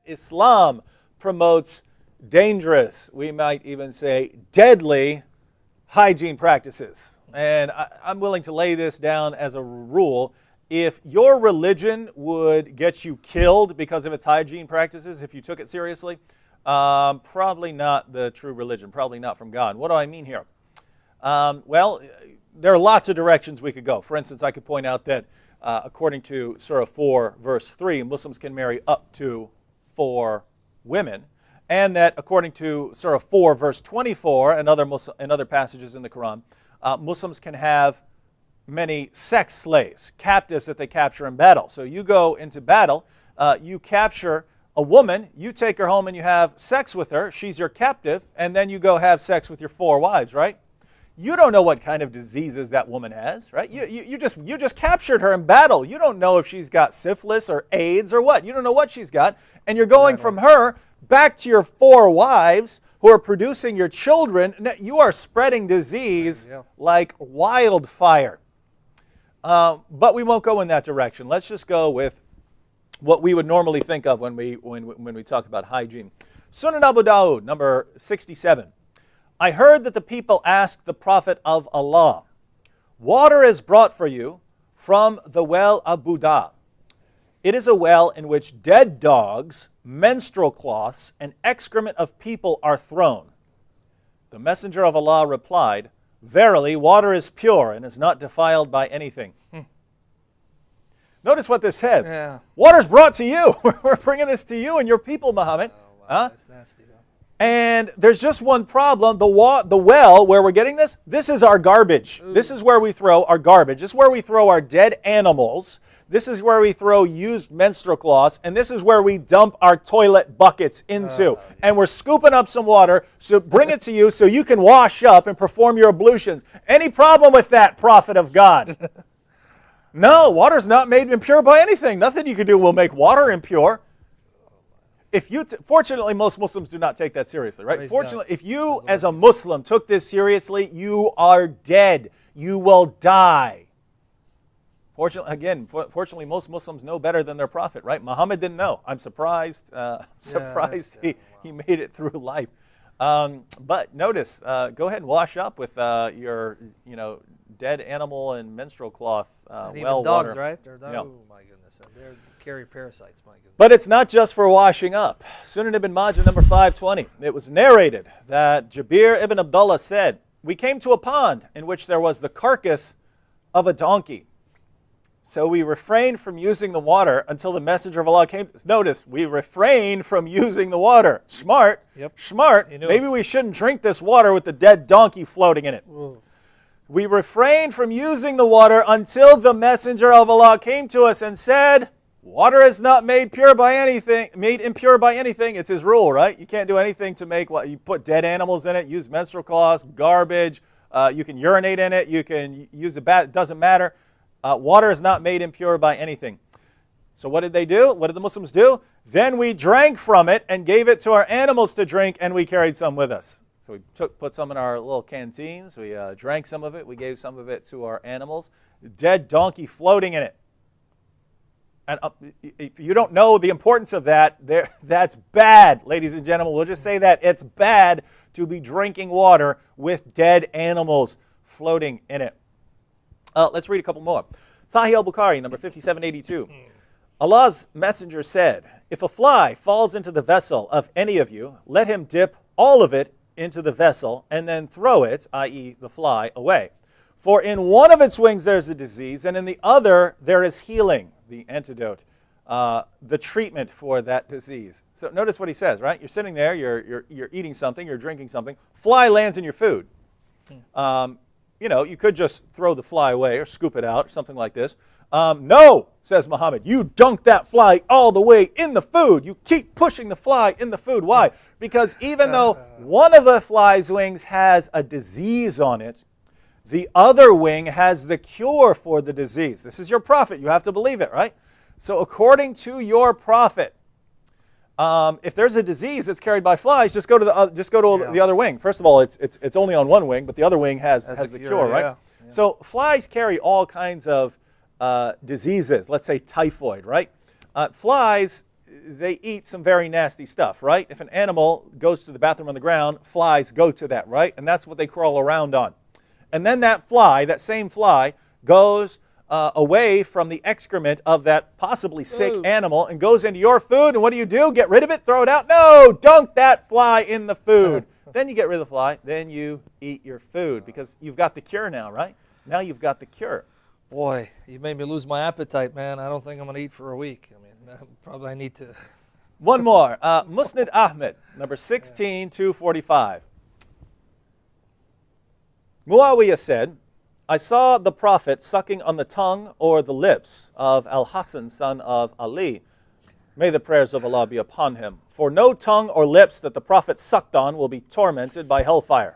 Islam promotes dangerous, we might even say deadly, hygiene practices. And I'm willing to lay this down as a rule. If your religion would get you killed because of its hygiene practices, if you took it seriously, probably not the true religion, probably not from God. What do I mean here? Well, there are lots of directions we could go. For instance, I could point out that according to Surah 4, verse 3, Muslims can marry up to 4 women. And that according to Surah 4, verse 24, and other passages in the Quran, Muslims can have many sex slaves, captives that they capture in battle. So you go into battle, you capture a woman, you take her home and you have sex with her, she's your captive, and then you go have sex with your 4 wives, right? You don't know what kind of diseases that woman has, right? You just captured her in battle. You don't know if she's got syphilis or AIDS or what. You don't know what she's got. And you're going from her back to your 4 wives who are producing your children. You are spreading disease like wildfire. But we won't go in that direction. Let's just go with what we would normally think of when we talk about hygiene. Sunan Abu Dawud, number 67. I heard that the people asked the Prophet of Allah, water is brought for you from the well of Buddha. It is a well in which dead dogs, menstrual cloths, and excrement of people are thrown. The Messenger of Allah replied, verily, water is pure and is not defiled by anything. Notice what this says. Yeah. Water's brought to you. We're bringing this to you and your people, Muhammad. Oh, wow, that's nasty. And there's just one problem. The well where we're getting this is our garbage. Ooh. This is where we throw our garbage. This is where we throw our dead animals. This is where we throw used menstrual cloths. And this is where we dump our toilet buckets into. Yeah. And we're scooping up some water, so bring it to you so you can wash up and perform your ablutions. Any problem with that, Prophet of God? No, water's not made impure by anything. Nothing you can do will make water impure. Fortunately, most Muslims do not take that seriously, right? Praise Fortunately, God. If you as a Muslim took this seriously, you are dead. You will die. Fortunately, most Muslims know better than their prophet, right? Muhammad didn't know. I'm surprised. He made it through life. But notice, go ahead and wash up with your, dead animal and menstrual cloth and well even dogs, water. Right? Oh my goodness, they carry parasites. My goodness. But it's not just for washing up. Sunan ibn Majah, number 520. It was narrated that Jabir ibn Abdullah said, we came to a pond in which there was the carcass of a donkey. So we refrained from using the water until the Messenger of Allah came. Notice, we refrained from using the water. Smart. Yep. Smart. Maybe we shouldn't drink this water with the dead donkey floating in it. Ooh. We refrained from using the water until the Messenger of Allah came to us and said, water is not made impure by anything. It's his rule, right? You can't do anything to make what you put dead animals in it, use menstrual cloths, garbage. You can urinate in it. You can use a bath. It doesn't matter. Water is not made impure by anything. So what did they do? What did the Muslims do? Then we drank from it and gave it to our animals to drink, and we carried some with us. So we put some in our little canteens. We drank some of it. We gave some of it to our animals. Dead donkey floating in it. And if you don't know the importance of that, that's bad, ladies and gentlemen. We'll just say that. It's bad to be drinking water with dead animals floating in it. Let's read a couple more. Sahih al-Bukhari, number 5782. Allah's messenger said, if a fly falls into the vessel of any of you, let him dip all of it into the vessel and then throw it, i.e. the fly, away. For in one of its wings there's a disease, and in the other there is healing, the antidote, the treatment for that disease. So notice what he says, right? You're sitting there, you're eating something, you're drinking something, fly lands in your food. You could just throw the fly away or scoop it out or something like this. No, says Muhammad, you dunk that fly all the way in the food. You keep pushing the fly in the food. Why? Because even though one of the fly's wings has a disease on it, the other wing has the cure for the disease. This is your prophet. You have to believe it, right? So according to your prophet, if there's a disease that's carried by flies, just go to the other wing. First of all, it's only on one wing, but the other wing has the cure, right? Yeah. So flies carry all kinds of diseases. Let's say typhoid, right? Flies, they eat some very nasty stuff, right? If an animal goes to the bathroom on the ground, flies go to that, right? And that's what they crawl around on. And then that fly, that same fly, goes away from the excrement of that possibly sick animal and goes into your food. And what do? Get rid of it? Throw it out? No! Dunk that fly in the food. Then you get rid of the fly. Then you eat your food because you've got the cure now, right? Now you've got the cure. Boy, you made me lose my appetite, man. I don't think I'm going to eat for a week. I mean, probably I need to. One more. Musnad Ahmed, number 16245. Muawiyah said, I saw the Prophet sucking on the tongue or the lips of Al-Hassan, son of Ali. May the prayers of Allah be upon him. For no tongue or lips that the Prophet sucked on will be tormented by hellfire.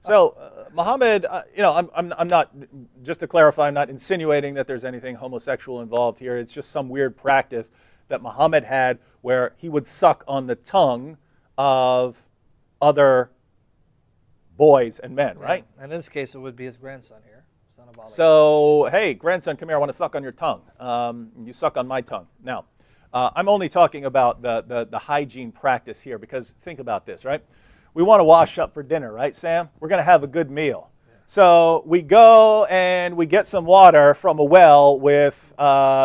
So, Muhammad, I'm not, just to clarify, I'm not insinuating that there's anything homosexual involved here. It's just some weird practice that Muhammad had where he would suck on the tongue of other boys and men, right? And in this case, it would be his grandson here, son of Ali. So, hey, grandson, come here. I want to suck on your tongue. You suck on my tongue. Now, I'm only talking about the hygiene practice here because think about this, right? We want to wash up for dinner, right, Sam? We're going to have a good meal. Yeah. So we go and we get some water from a well with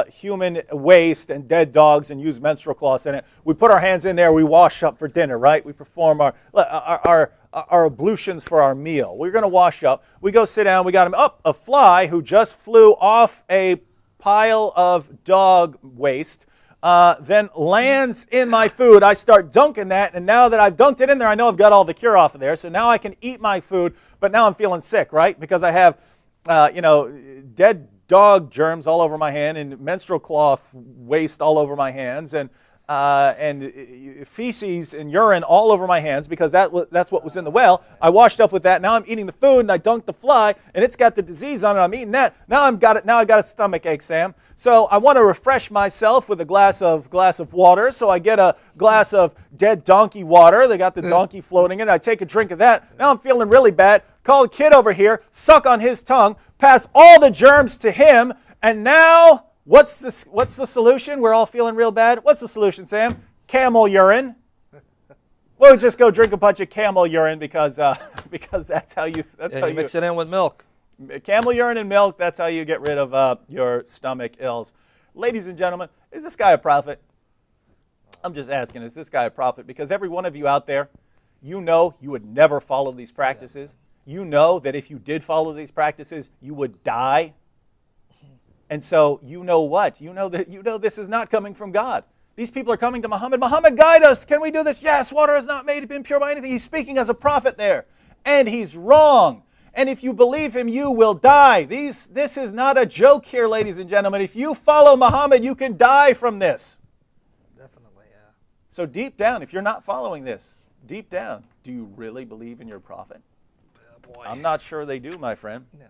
human waste and dead dogs and use menstrual cloths in it. We put our hands in there. We wash up for dinner, right? We perform our ablutions for our meal. We're going to wash up. We go sit down. We got him up. A fly who just flew off a pile of dog waste then lands in my food. I start dunking that, and now that I've dunked it in there, I know I've got all the cure off of there. So now I can eat my food, but now I'm feeling sick, right? Because I have, dead dog germs all over my hand and menstrual cloth waste all over my hands and feces and urine all over my hands because that's what was in the well. I washed up with that. Now I'm eating the food and I dunked the fly and it's got the disease on it. I'm eating that. Now I've got a stomach ache, Sam. So I want to refresh myself with a glass of water. So I get a glass of dead donkey water. They got the donkey floating in it. I take a drink of that. Now I'm feeling really bad. Call a kid over here, suck on his tongue, pass all the germs to him, and now what's the solution? We're all feeling real bad. What's the solution, Sam? Camel urine. We'll just go drink a bunch of camel urine because that's how you mix it in with milk. Camel urine and milk. That's how you get rid of your stomach ills. Ladies and gentlemen, is this guy a prophet? I'm just asking, is this guy a prophet? Because every one of you out there, you know you would never follow these practices. You know that if you did follow these practices, you would die. And so you know what? You know this is not coming from God. These people are coming to Muhammad. Muhammad, guide us. Can we do this? Yes, water is not made impure by anything. He's speaking as a prophet there. And he's wrong. And if you believe him, you will die. This is not a joke here, ladies and gentlemen. If you follow Muhammad, you can die from this. Definitely, yeah. So deep down, if you're not following this, deep down, do you really believe in your prophet? Boy. I'm not sure they do, my friend. No.